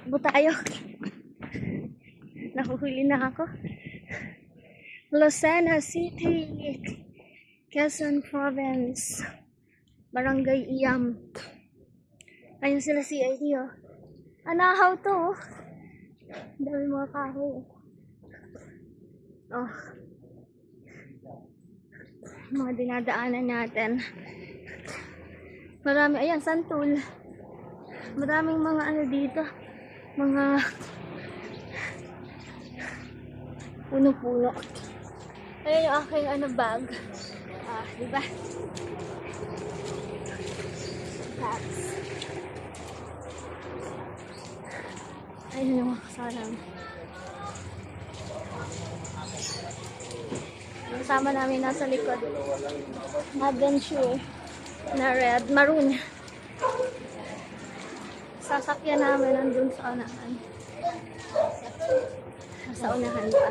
Takbo tayo. Nahuhuli na ako. Lucena City, Quezon Province, Barangay Iyam. Ayun sila CID, oh. Anahaw to, oh. Dami mga kahoy, oh. Mga dinadaanan natin. Marami, ayan, Santul. Maraming mga ano dito. Mga puno-puno. Ayan yung aking ano bag. Diba? Bags. Ayun yung mga kasama. Kasama namin nasa likod. Adventure na red, maroon. Sasakyan namin nandun sa unahan. Sa unahan pa.